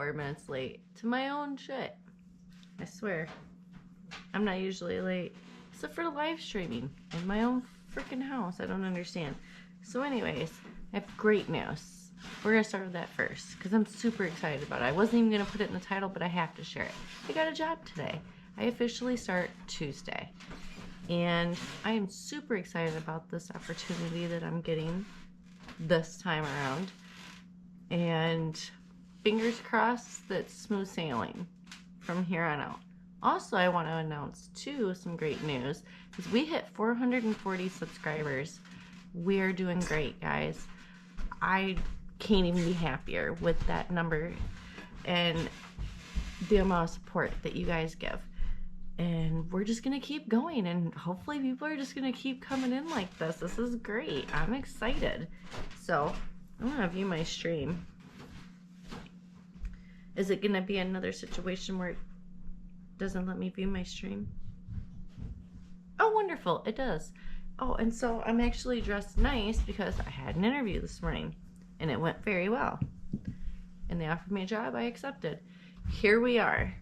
4 minutes late to my own shit. I swear. I'm not usually late. Except for the live streaming in my own freaking house. I don't understand. So anyways, I have great news. We're going to start with that first because I'm super excited about it. I wasn't even going to put it in the title, but I have to share it. I got a job today. I officially start Tuesday. And I am super excited about this opportunity that I'm getting this time around. And fingers crossed that's smooth sailing from here on out. Also, I want to announce, too, some great news. Because we hit 440 subscribers. We are doing great, guys. I can't even be happier with that number and the amount of support that you guys give. And we're just going to keep going. And hopefully people are just going to keep coming in like this. This is great. I'm excited. So, I'm going to view my stream. Is it going to be another situation where it doesn't let me view my stream? Oh, wonderful. It does. Oh, and so I'm actually dressed nice because I had an interview this morning and it went very well. And they offered me a job. I accepted. Here we are.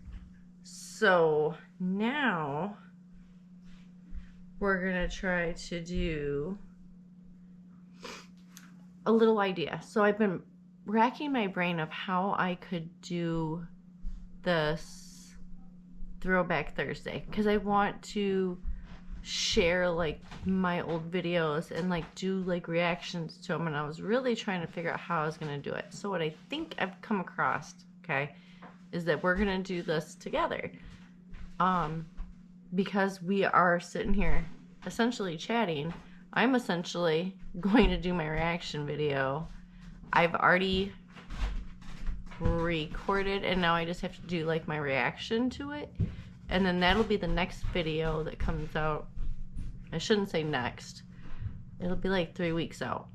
So now we're going to try to do a little idea. So I've been racking my brain of how I could do this Throwback Thursday because I want to share like my old videos and like do like reactions to them, and I was really trying to figure out how I was going to do it. So what I think I've come across, okay, is that we're going to do this together because we are sitting here essentially chatting. I'm essentially going to do my reaction video. I've already recorded and now I just have to do like my reaction to it, and then that'll be the next video that comes out. I shouldn't say next, it'll be like 3 weeks out.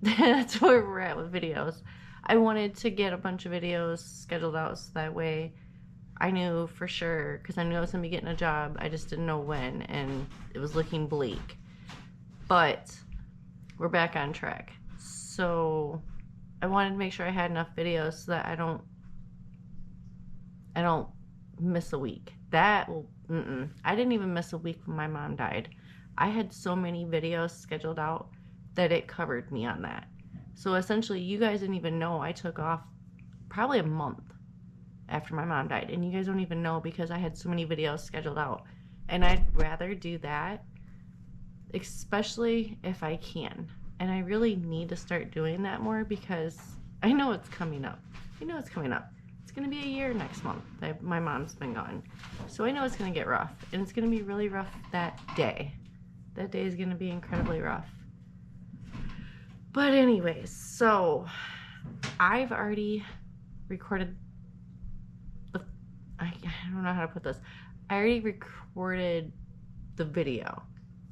That's where we're at with videos. I wanted to get a bunch of videos scheduled out so that way I knew for sure, because I knew I was going to be getting a job. I just didn't know when, and it was looking bleak. But we're back on track. So I wanted to make sure I had enough videos so that I don't miss a week. That will, I didn't even miss a week when my mom died. I had so many videos scheduled out that it covered me on that. So essentially, you guys didn't even know I took off probably a month after my mom died. And you guys don't even know because I had so many videos scheduled out. And I'd rather do that, especially if I can. And I really need to start doing that more because I know it's coming up. I know it's coming up. It's going to be a year next month that my mom's been gone. So I know it's going to get rough. And it's going to be really rough that day. That day is going to be incredibly rough. But anyways, so I've already recorded I don't know how to put this. I already recorded the video.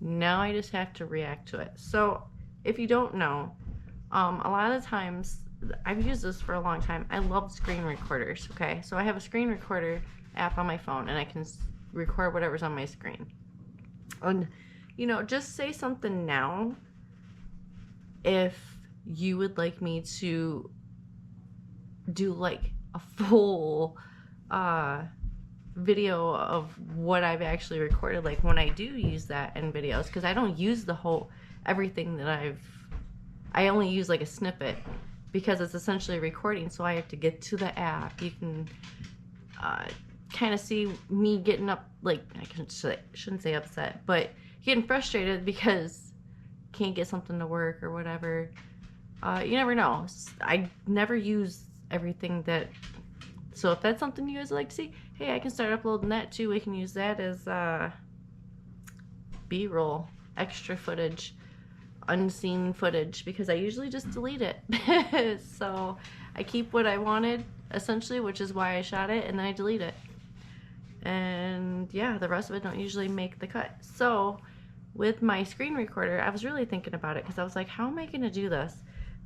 Now I just have to react to it. So if you don't know, a lot of the times, I've used this for a long time. I love screen recorders, okay? So I have a screen recorder app on my phone, and I can record whatever's on my screen. And, you know, just say something now if you would like me to do, like, a full video of what I've actually recorded, like when I do use that in videos, because I don't use the whole everything that I only use like a snippet because it's essentially recording, so I have to get to the app. You can kind of see me getting up, like, shouldn't say upset, but getting frustrated because can't get something to work or whatever. You never know. I never use everything that. So if that's something you guys would like to see, hey, I can start uploading that too. We can use that as B-roll, extra footage, unseen footage, because I usually just delete it. So I keep what I wanted, essentially, which is why I shot it, and then I delete it. And yeah, the rest of it don't usually make the cut. So with my screen recorder, I was really thinking about it because I was like, how am I going to do this?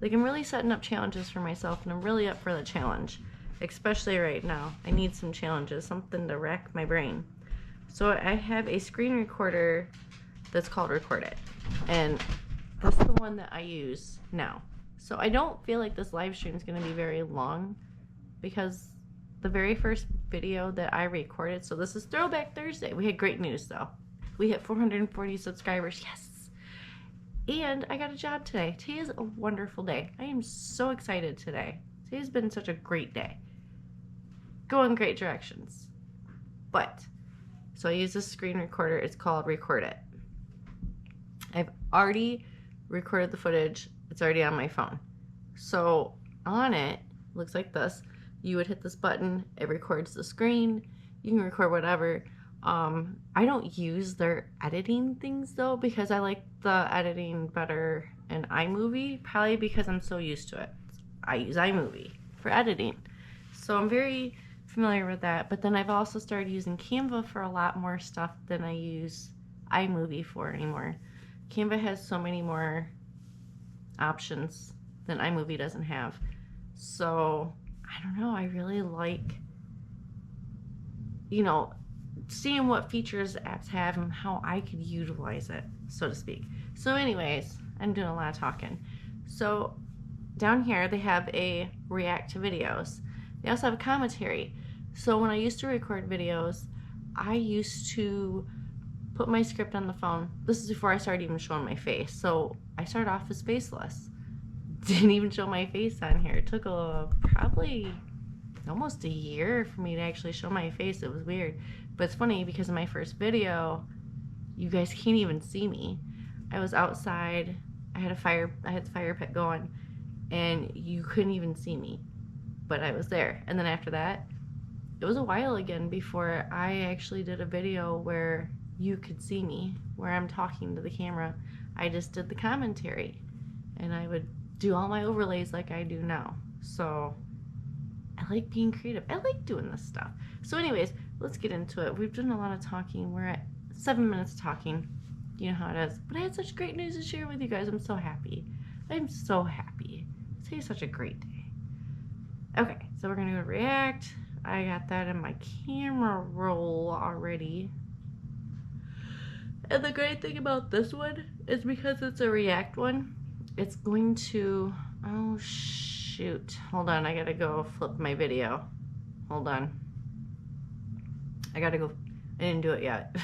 Like, I'm really setting up challenges for myself, and I'm really up for the challenge. Especially right now. I need some challenges, something to rack my brain. So I have a screen recorder that's called Record It. And that's the one that I use now. So I don't feel like this live stream is going to be very long. because the very first video that I recorded, so this is Throwback Thursday. We had great news though. We hit 440 subscribers, yes. And I got a job today. Today is a wonderful day. I am so excited today. Today's been such a great day. Going great directions. But, so I use this screen recorder. It's called Record It. I've already recorded the footage. It's already on my phone. So on it, looks like this. You would hit this button, it records the screen. You can record whatever. I don't use their editing things though, because I like the editing better in iMovie, probably because I'm so used to it. I use iMovie for editing. So I'm very familiar with that, but then I've also started using Canva for a lot more stuff than I use iMovie for anymore. Canva has so many more options than iMovie doesn't have. So I don't know, I really like, you know, seeing what features apps have and how I could utilize it, so to speak. So anyways, I'm doing a lot of talking. So down here they have a react to videos. They also have a commentary. So when I used to record videos, I used to put my script on the phone. This is before I started even showing my face. So I started off as faceless. Didn't even show my face on here. It took probably almost a year for me to actually show my face. It was weird. But it's funny because in my first video, you guys can't even see me. I was outside. I had the fire pit going, and you couldn't even see me. But I was there. And then after that, it was a while again before I actually did a video where you could see me, where I'm talking to the camera. I just did the commentary, and I would do all my overlays like I do now. So I like being creative. I like doing this stuff. So anyways, let's get into it. We've done a lot of talking. We're at 7 minutes talking. You know how it is. But I had such great news to share with you guys. I'm so happy. I'm so happy. Today's such a great day. Okay, so we're gonna go to React. I got that in my camera roll already. And the great thing about this one is because it's a React one, it's going to, oh shoot, hold on, I gotta go flip my video. Hold on. I gotta go, I didn't do it yet.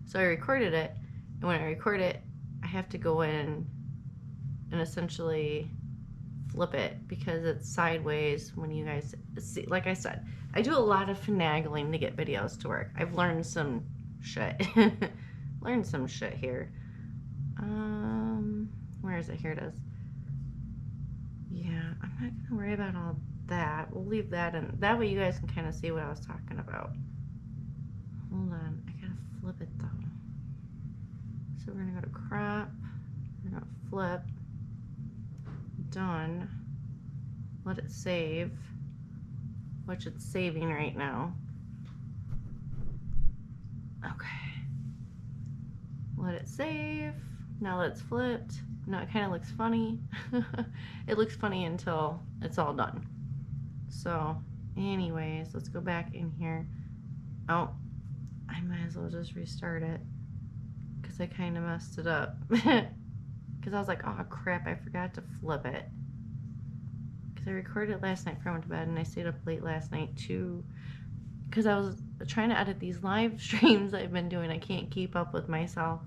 So I recorded it, and when I record it, I have to go in and essentially flip it because it's sideways when you guys see. Like I said, I do a lot of finagling to get videos to work. I've learned some shit. Learned some shit here. Where is it? Here it is. Yeah, I'm not gonna worry about all that. We'll leave that in. That way you guys can kind of see what I was talking about. Hold on, I gotta flip it though. So we're gonna go to crop. We're gonna flip. Done. Let it save, which it's saving right now. Okay. Let it save. Now that it's flipped. Now it kind of looks funny. It looks funny until it's all done. So anyways, let's go back in here. Oh, I might as well just restart it because I kind of messed it up. Because I was like, oh crap, I forgot to flip it. Because I recorded it last night before I went to bed, and I stayed up late last night too. Because I was trying to edit these live streams I've been doing. I can't keep up with myself.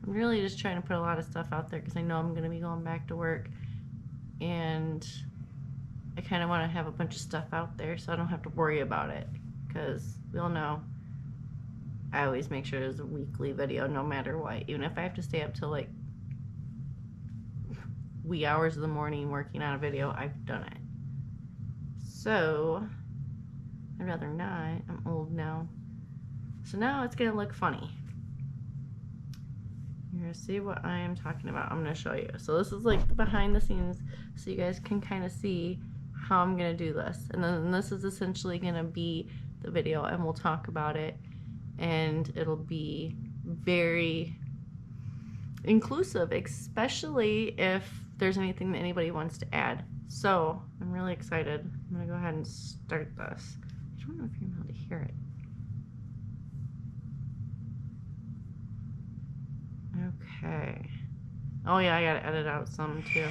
I'm really just trying to put a lot of stuff out there because I know I'm going to be going back to work. And I kind of want to have a bunch of stuff out there so I don't have to worry about it. Because we all know I always make sure there's a weekly video no matter what. Even if I have to stay up till like wee hours of the morning working on a video, I've done it. So I'd rather not. I'm old now. So now it's gonna look funny. You're gonna see what I am talking about. I'm gonna show you. So this is like the behind the scenes, so you guys can kind of see how I'm gonna do this. And then this is essentially gonna be the video, and we'll talk about it, and it'll be very inclusive, especially if there's anything that anybody wants to add. So I'm really excited. I'm gonna go ahead and start this. I don't know if you're able to hear it. Okay. Oh yeah, I gotta edit out some too.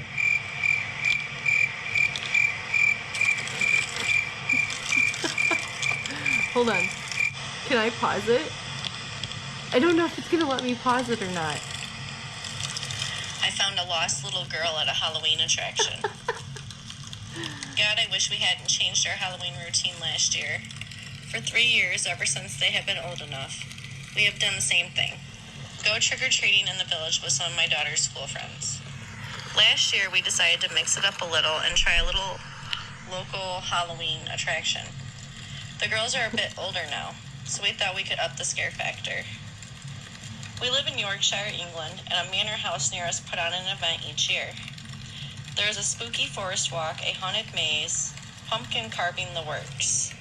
Hold on. Can I pause it? I don't know if it's gonna let me pause it or not. I found a lost little girl at a Halloween attraction. God, I wish we hadn't changed our Halloween routine last year. For 3 years, ever since they have been old enough, we have done the same thing. Go trick-or-treating in the village with some of my daughter's school friends. Last year, we decided to mix it up a little and try a little local Halloween attraction. The girls are a bit older now, so we thought we could up the scare factor. We live in Yorkshire, England, and a manor house near us put on an event each year. There is a spooky forest walk, a haunted maze, pumpkin carving, the works.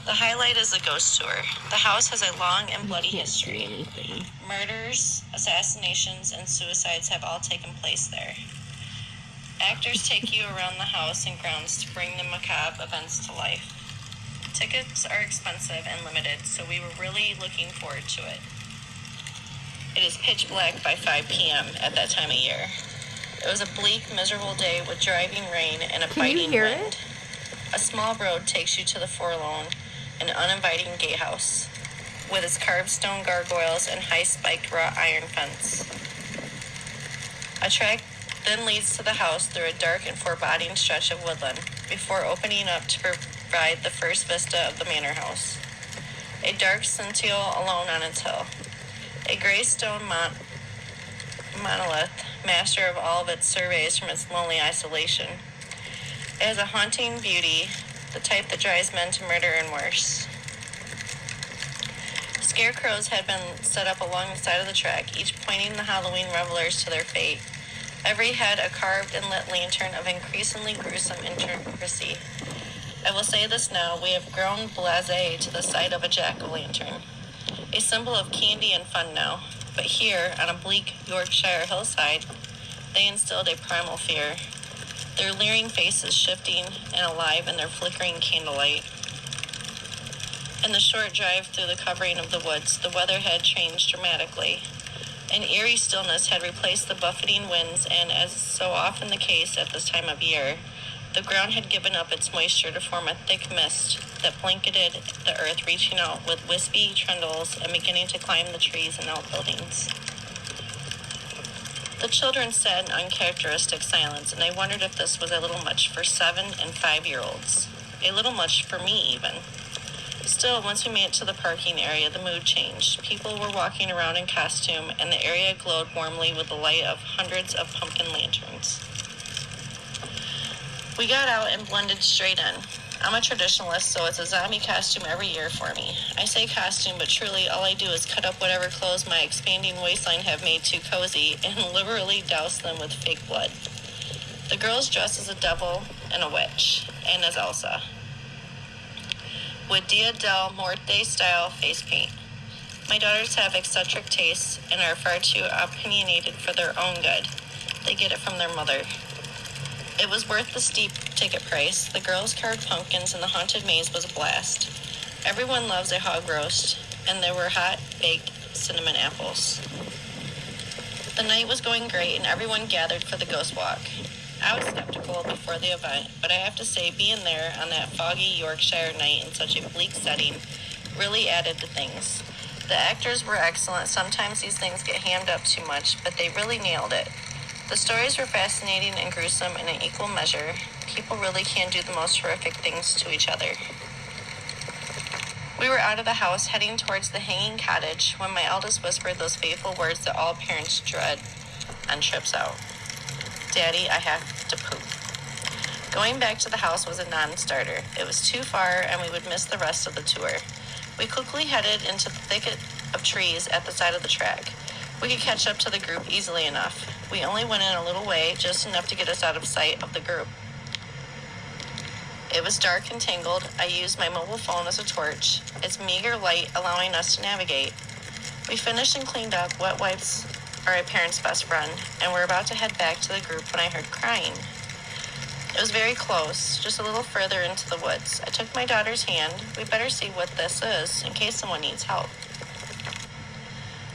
The highlight is a ghost tour. The house has a long and bloody history. Murders, assassinations, and suicides have all taken place there. Actors take you around the house and grounds to bring the macabre events to life. Tickets are expensive and limited, so we were really looking forward to it. It is pitch black by 5 p.m. at that time of year. It was a bleak, miserable day with driving rain and a biting wind. A small road takes you to the forlorn and uninviting gatehouse, with its carved stone gargoyles and high spiked wrought iron fence. A track then leads to the house through a dark and foreboding stretch of woodland, before opening up to provide the first vista of the manor house. A dark sentinel alone on its hill. A gray stone monolith, master of all of its surveys from its lonely isolation. It has a haunting beauty, the type that drives men to murder and worse. Scarecrows had been set up along the side of the track, each pointing the Halloween revelers to their fate. Every head a carved and lit lantern of increasingly gruesome intricacy. I will say this now, we have grown blasé to the sight of a jack-o'-lantern. A symbol of candy and fun now, but here, on a bleak Yorkshire hillside, they instilled a primal fear, their leering faces shifting and alive in their flickering candlelight. In the short drive through the covering of the woods, the weather had changed dramatically. An eerie stillness had replaced the buffeting winds, and as so often the case at this time of year, the ground had given up its moisture to form a thick mist that blanketed the earth, reaching out with wispy trundles and beginning to climb the trees and outbuildings. The children sat in uncharacteristic silence, and I wondered if this was a little much for 7 and 5-year-olds. A little much for me, even. Still, once we made it to the parking area, the mood changed. People were walking around in costume, and the area glowed warmly with the light of hundreds of pumpkin lanterns. We got out and blended straight in. I'm a traditionalist, so it's a zombie costume every year for me. I say costume, but truly all I do is cut up whatever clothes my expanding waistline have made too cozy and liberally douse them with fake blood. The girls dress as a devil and a witch, and as Elsa, with Dia del Muerte-style face paint. My daughters have eccentric tastes and are far too opinionated for their own good. They get it from their mother. It was worth the steep ticket price. The girls carved pumpkins and the haunted maze was a blast. Everyone loves a hog roast, and there were hot, baked cinnamon apples. The night was going great, and everyone gathered for the ghost walk. I was skeptical before the event, but I have to say being there on that foggy Yorkshire night in such a bleak setting really added to things. The actors were excellent. Sometimes these things get hammed up too much, but they really nailed it. The stories were fascinating and gruesome in an equal measure. People really can do the most horrific things to each other. We were out of the house, heading towards the hanging cottage, when my eldest whispered those fateful words that all parents dread on trips out. Daddy, I have to poop. Going back to the house was a non-starter. It was too far, and we would miss the rest of the tour. We quickly headed into the thicket of trees at the side of the track. We could catch up to the group easily enough. We only went in a little way, just enough to get us out of sight of the group. It was dark and tangled. I used my mobile phone as a torch, its meager light allowing us to navigate. We finished and cleaned up. Wet wipes are a parent's best friend, and we're about to head back to the group when I heard crying. It was very close, just a little further into the woods. I took my daughter's hand. We better see what this is, in case someone needs help.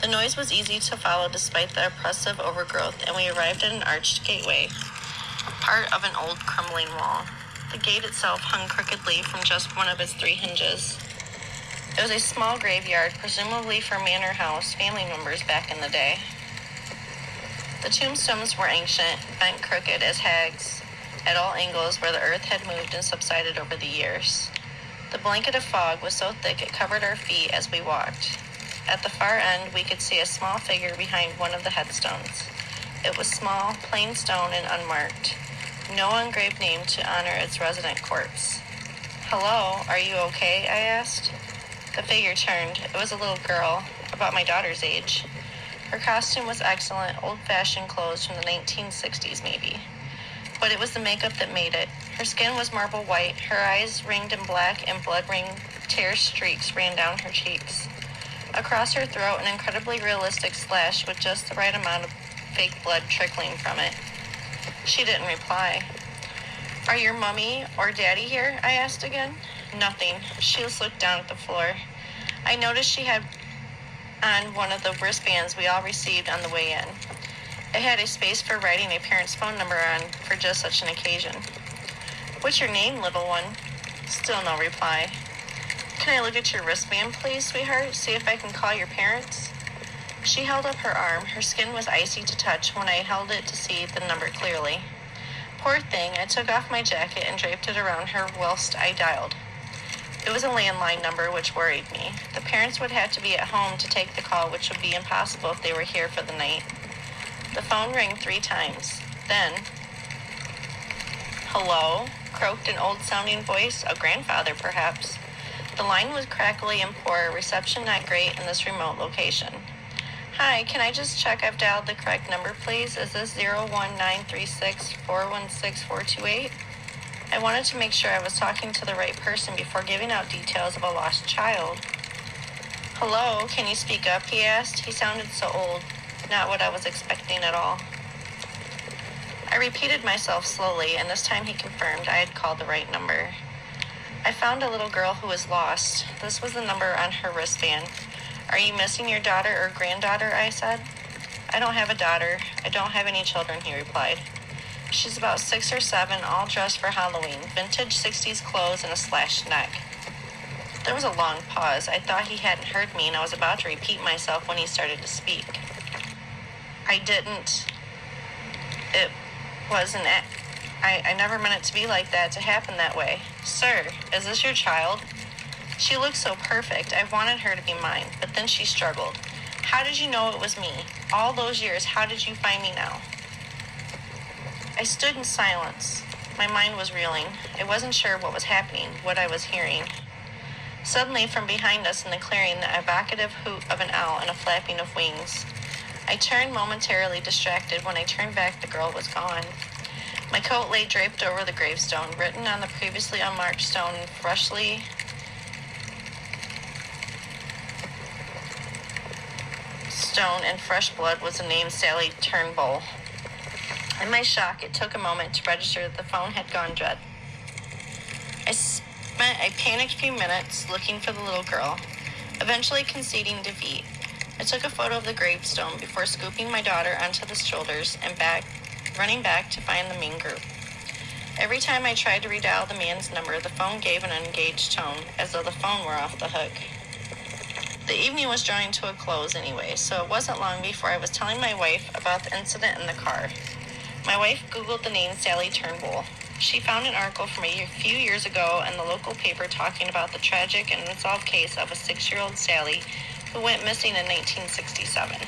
The noise was easy to follow despite the oppressive overgrowth, and we arrived at an arched gateway, part of an old crumbling wall. The gate itself hung crookedly from just one of its 3 hinges. It was a small graveyard, presumably for manor house family members back in the day. The tombstones were ancient, bent crooked as hags at all angles where the earth had moved and subsided over the years. The blanket of fog was so thick it covered our feet as we walked. At the far end, we could see a small figure behind one of the headstones. It was small, plain stone, and unmarked. No engraved name to honor its resident corpse. "Hello, are you okay?" I asked. The figure turned. It was a little girl, about my daughter's age. Her costume was excellent, old-fashioned clothes from the 1960s maybe. But it was the makeup that made it. Her skin was marble white, her eyes ringed in black, and blood-ringed tear streaks ran down her cheeks. Across her throat, an incredibly realistic slash with just the right amount of fake blood trickling from it. She didn't reply. "Are your mommy or daddy here?" I asked again. Nothing. She just looked down at the floor. I noticed she had on one of the wristbands we all received on the way in. It had a space for writing a parent's phone number on for just such an occasion. "What's your name, little one?" Still no reply. "Can I look at your wristband, please, sweetheart? See if I can call your parents?" She held up her arm. Her skin was icy to touch when I held it to see the number clearly. Poor thing, I took off my jacket and draped it around her whilst I dialed. It was a landline number, which worried me. The parents would have to be at home to take the call, which would be impossible if they were here for the night. The phone rang 3 times. Then, "Hello?" croaked an old-sounding voice, a grandfather perhaps. The line was crackly and poor, reception not great in this remote location. "Hi, can I just check I've dialed the correct number, please? Is this 01936416428? I wanted to make sure I was talking to the right person before giving out details of a lost child." "Hello, can you speak up?" he asked. He sounded so old, not what I was expecting at all. I repeated myself slowly, and this time he confirmed I had called the right number. "I found a little girl who was lost." This was the number on her wristband. "Are you missing your daughter or granddaughter?" I said. "I don't have a daughter. I don't have any children," he replied. "She's about 6 or 7, all dressed for Halloween, vintage 60s clothes and a slashed neck." There was a long pause. I thought he hadn't heard me, and I was about to repeat myself when he started to speak. "I didn't. It wasn't. I never meant it to be like that, to happen that way. Sir, is this your child? She looked so perfect. I wanted her to be mine, but then she struggled. How did you know it was me? All those years, how did you find me now?" I stood in silence. My mind was reeling. I wasn't sure what was happening, what I was hearing. Suddenly, from behind us in the clearing, the evocative hoot of an owl and a flapping of wings. I turned, momentarily distracted. When I turned back, the girl was gone. My coat lay draped over the gravestone. Written on the previously unmarked stone and fresh blood was the name Sally Turnbull. In my shock, it took a moment to register that the phone had gone dead. I spent a panicked few minutes looking for the little girl, eventually conceding defeat. I took a photo of the gravestone before scooping my daughter onto the shoulders and running back to find the main group. Every time I tried to redial the man's number, the phone gave an unengaged tone, as though the phone were off the hook. The evening was drawing to a close anyway, so it wasn't long before I was telling my wife about the incident in the car. My wife Googled the name Sally Turnbull. She found an article from a few years ago in the local paper talking about the tragic and unsolved case of a 6-year-old Sally who went missing in 1967.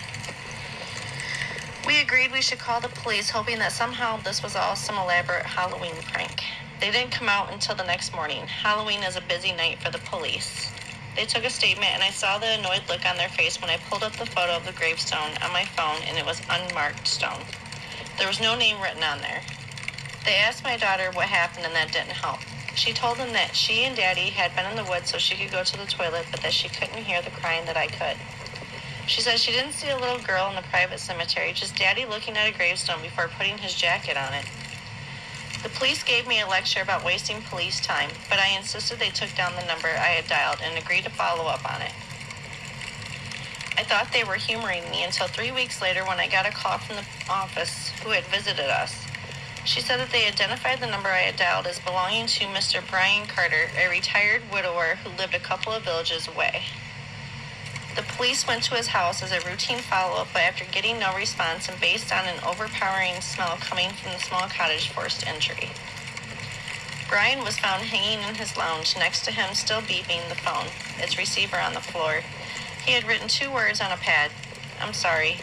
We agreed we should call the police, hoping that somehow this was all some elaborate Halloween prank. They didn't come out until the next morning. Halloween is a busy night for the police. They took a statement, and I saw the annoyed look on their face when I pulled up the photo of the gravestone on my phone, and it was unmarked stone. There was no name written on there. They asked my daughter what happened, and that didn't help. She told them that she and Daddy had been in the woods so she could go to the toilet, but that she couldn't hear the crying that I could. She said she didn't see a little girl in the private cemetery, just Daddy looking at a gravestone before putting his jacket on it. The police gave me a lecture about wasting police time, but I insisted they took down the number I had dialed and agreed to follow up on it. I thought they were humoring me until 3 weeks later when I got a call from the office who had visited us. She said that they identified the number I had dialed as belonging to Mr. Brian Carter, a retired widower who lived a couple of villages away. The police went to his house as a routine follow-up, but after getting no response and based on an overpowering smell coming from the small cottage, forced entry. Brian was found hanging in his lounge, next to him still beeping the phone, its receiver on the floor. He had written 2 words on a pad, "I'm sorry,"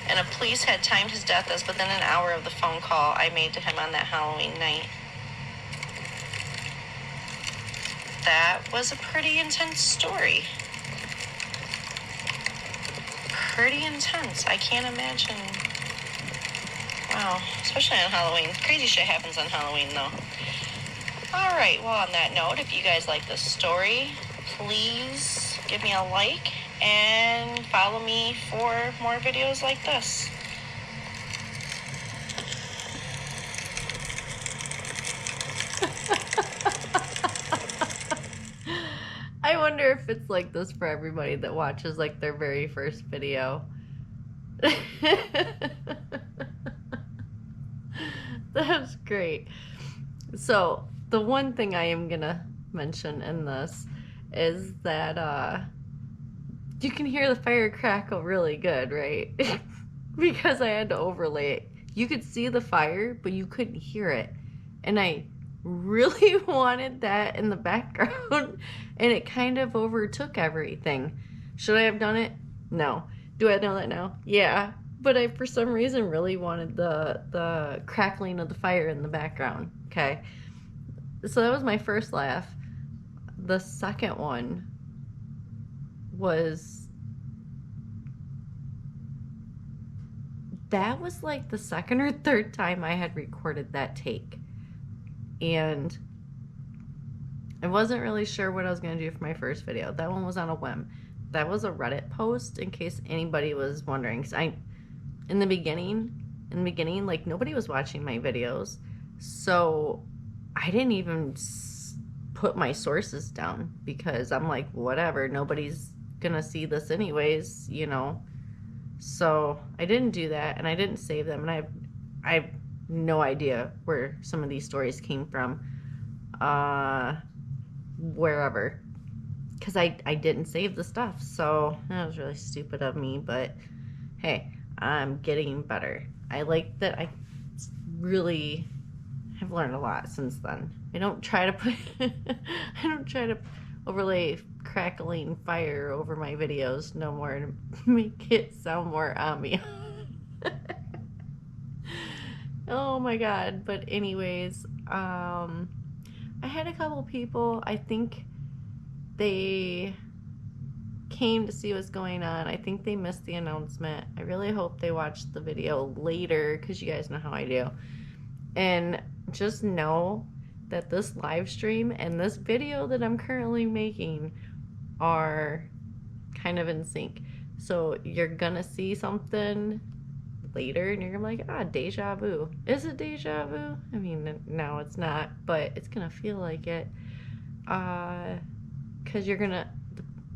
and a police had timed his death as within an hour of the phone call I made to him on that Halloween night. That was a pretty intense story. Pretty intense. I can't imagine. Wow, especially on Halloween. Crazy shit happens on Halloween, though. All right, well, on that note, if you guys like this story, please give me a like and follow me for more videos like this. I wonder if it's like this for everybody that watches like their very first video. That's great. So the one thing I am gonna mention in this is that you can hear the fire crackle really good, right? Because I had to overlay it. You could see the fire, but you couldn't hear it. And I really wanted that in the background, and it kind of overtook everything. Should I have done it? No. Do I know that now? Yeah. But I, for some reason, really wanted the crackling of the fire in the background. Okay. So that was my first laugh. The second one was... that was like the second or third time I had recorded that take. And I wasn't really sure what I was going to do for my first video. That one was on a whim. That was a Reddit post, in case anybody was wondering. Because in the beginning, like, nobody was watching my videos. So I didn't even put my sources down, because I'm like, whatever, nobody's going to see this anyways, you know. So I didn't do that, and I didn't save them, and I have no idea where some of these stories came from, wherever, because I didn't save the stuff. So that was really stupid of me, but hey, I'm getting better. I like that I really have learned a lot since then. I don't try to put I don't try to overlay crackling fire over my videos no more to make it sound more ambiance. Oh my god. But anyways, I had a couple people, I think they came to see what's going on. I think they missed the announcement. I really hope they watched the video later, because you guys know how I do. And just know that this live stream and this video that I'm currently making are kind of in sync. So you're gonna see something later and you're gonna be like, ah, deja vu. Is it deja vu? I mean, no, it's not, but it's gonna feel like it. Because you're gonna,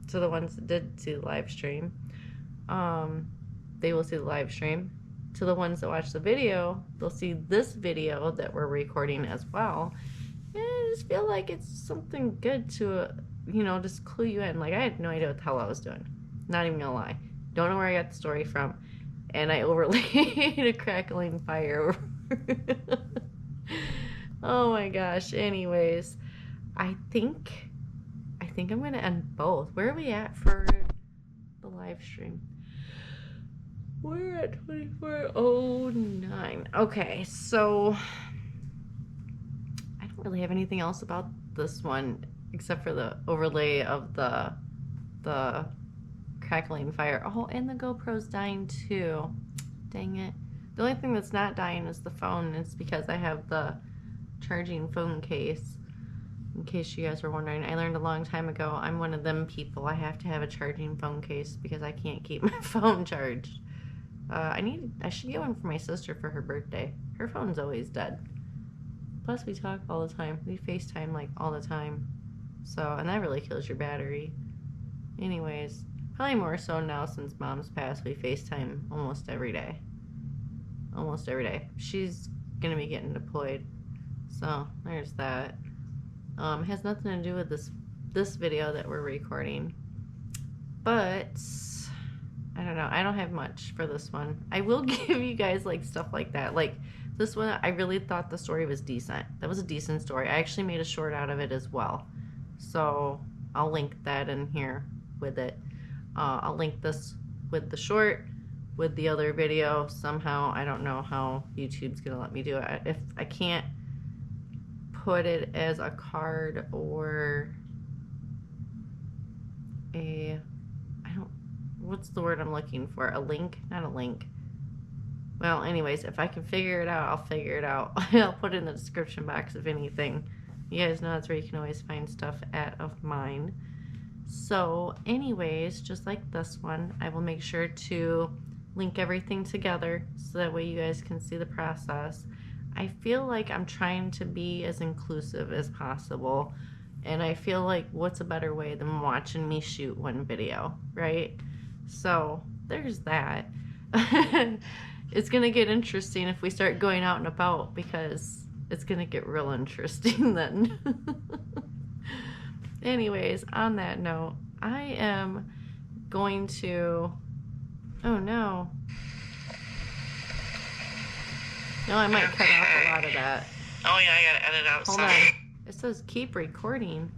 so the ones that did see the live stream, they will see the live stream. To the ones that watch the video, they'll see this video that we're recording as well. And I just feel like it's something good to, you know, just clue you in. Like, I had no idea what the hell I was doing. Not even gonna lie. Don't know where I got the story from. And I overlaid a crackling fire over. Oh my gosh. Anyways, I think I'm gonna end both. Where are we at for the live stream? We're at 24:09. Okay, so I don't really have anything else about this one except for the overlay of the crackling fire. Oh, and the GoPro's dying too. Dang it. The only thing that's not dying is the phone. It's because I have the charging phone case. In case you guys were wondering, I learned a long time ago, I'm one of them people. I have to have a charging phone case because I can't keep my phone charged. I should get one for my sister for her birthday. Her phone's always dead. Plus, we talk all the time. We FaceTime like all the time. So, and that really kills your battery. Anyways, probably more so now since Mom's passed. We FaceTime almost every day. Almost every day. She's gonna be getting deployed. So there's that. It has nothing to do with this video that we're recording, but I don't know. I don't have much for this one. I will give you guys like stuff like that. Like this one, I really thought the story was decent. That was a decent story. I actually made a short out of it as well. So I'll link that in here with it. I'll link this with the short, with the other video somehow. I don't know how YouTube's gonna let me do it. If I can't put it as a card or a, what's the word I'm looking for? A link? Not a link. Well, anyways, if I can figure it out, I'll figure it out. I'll put it in the description box if anything. You guys know that's where you can always find stuff of mine. So anyways, just like this one, I will make sure to link everything together so that way you guys can see the process. I feel like I'm trying to be as inclusive as possible, and I feel like what's a better way than watching me shoot one video, right? So there's that. It's gonna get interesting if we start going out and about, because it's gonna get real interesting then. Anyways, on that note, I am going to, oh no, I might cut off a lot of that. Oh yeah, I gotta edit out Hold some. on. It says keep recording.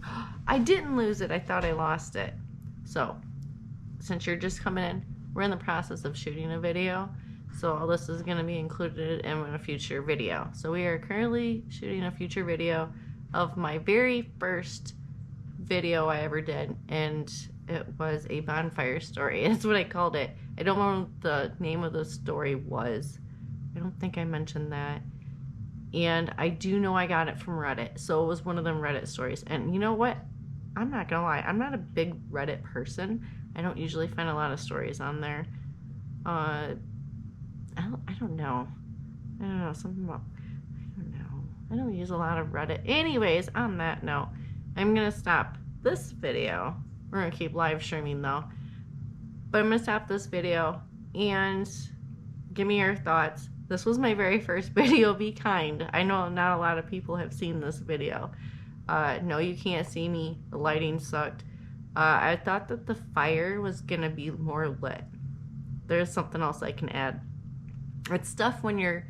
I didn't lose it. I thought I lost it. So, since you're just coming in, we're in the process of shooting a video. So all this is going to be included in a future video. So we are currently shooting a future video of my very first video I ever did. And it was a bonfire story. That's what I called it. I don't know what the name of the story was. I don't think I mentioned that. And I do know I got it from Reddit. So it was one of them Reddit stories. And you know what? I'm not gonna lie. I'm not a big Reddit person. I don't usually find a lot of stories on there. I don't know. I don't know. Something about... I don't know. I don't use a lot of Reddit. Anyways, on that note, I'm gonna stop this video. We're gonna keep live streaming though. But I'm gonna stop this video and give me your thoughts. This was my very first video. Be kind. I know not a lot of people have seen this video. No, you can't see me. The lighting sucked. I thought that the fire was gonna be more lit. There's something else I can add. It's stuff when you're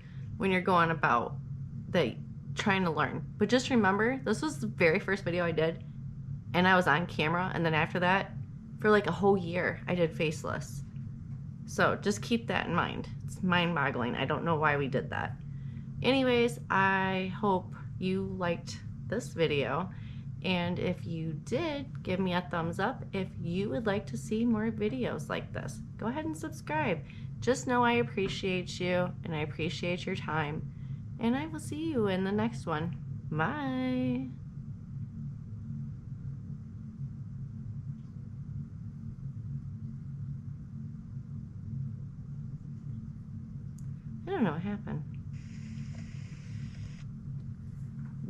going about that, trying to learn. But just remember, this was the very first video I did, and I was on camera. And then after that, for like a whole year, I did faceless. So just keep that in mind. It's mind-boggling. I don't know why we did that. Anyways, I hope you liked this video, and if you did, give me a thumbs up. If you would like to see more videos like this, go ahead and subscribe. Just know I appreciate you, and I appreciate your time, and I will see you in the next one. Bye. I don't know what happened.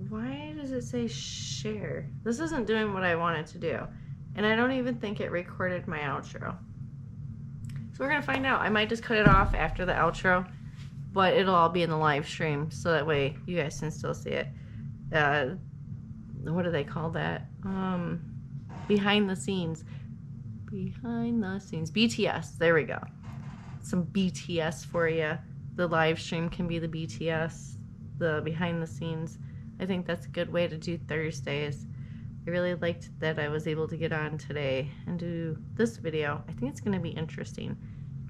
Why does it say share? This isn't doing what I want it to do. And I don't even think it recorded my outro. So we're going to find out. I might just cut it off after the outro, but it'll all be in the live stream, so that way you guys can still see it. What do they call that? Behind the scenes. Behind the scenes. BTS. There we go. Some BTS for you. The live stream can be the BTS. The behind the scenes. I think that's a good way to do Thursdays. I really liked that I was able to get on today and do this video. I think it's going to be interesting.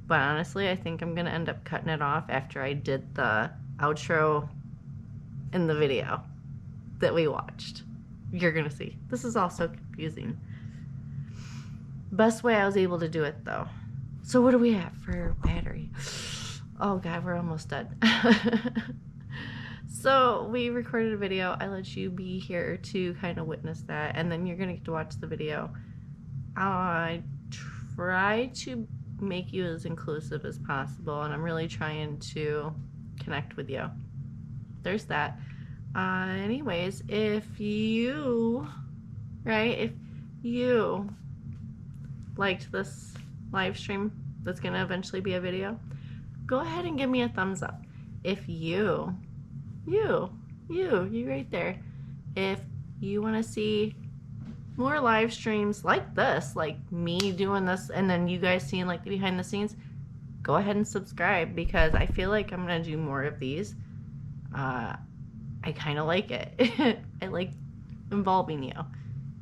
But honestly, I think I'm going to end up cutting it off after I did the outro in the video that we watched. You're going to see. This is all so confusing. Best way I was able to do it, though. So what do we have for battery? Oh, God, we're almost done. So we recorded a video. I let you be here to kind of witness that, and then you're going to get to watch the video. I try to make you as inclusive as possible, and I'm really trying to connect with you. There's that. Anyways, if you liked this live stream that's going to eventually be a video, go ahead and give me a thumbs up. If you You right there. If you want to see more live streams like this, like me doing this and then you guys seeing like the behind the scenes, go ahead and subscribe because I feel like I'm going to do more of these. I kind of like it. I like involving you.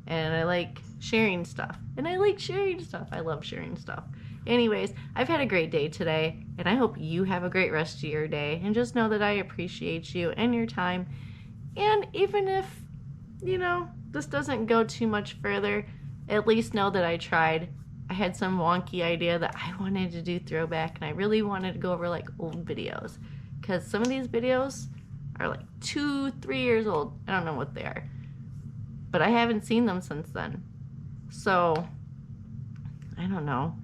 And I like sharing stuff. And I like sharing stuff. I love sharing stuff. Anyways, I've had a great day today, and I hope you have a great rest of your day. And just know that I appreciate you and your time. And even if, you know, this doesn't go too much further, at least know that I tried. I had some wonky idea that I wanted to do throwback, and I really wanted to go over like old videos. Because some of these videos are like 2-3 years old. I don't know what they are. But I haven't seen them since then. So, I don't know.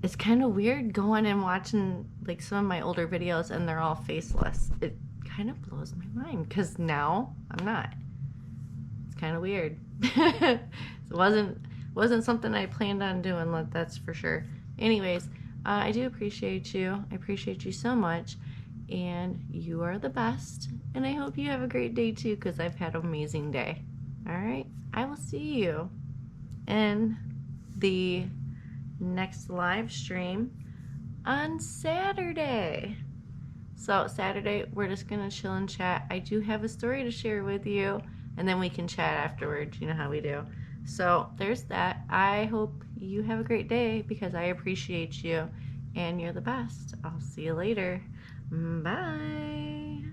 It's kind of weird going and watching like some of my older videos and they're all faceless. It kind of blows my mind because now I'm not. It's kind of weird. It wasn't something I planned on doing, that's for sure. Anyways, I do appreciate you. I appreciate you so much. And you are the best. And I hope you have a great day too because I've had an amazing day. Alright? I will see you in the next live stream on Saturday. So Saturday we're just gonna chill and chat. I do have a story to share with you and then we can chat afterwards. You know how we do. So there's that. I hope you have a great day because I appreciate you and you're the best. I'll see you later. Bye.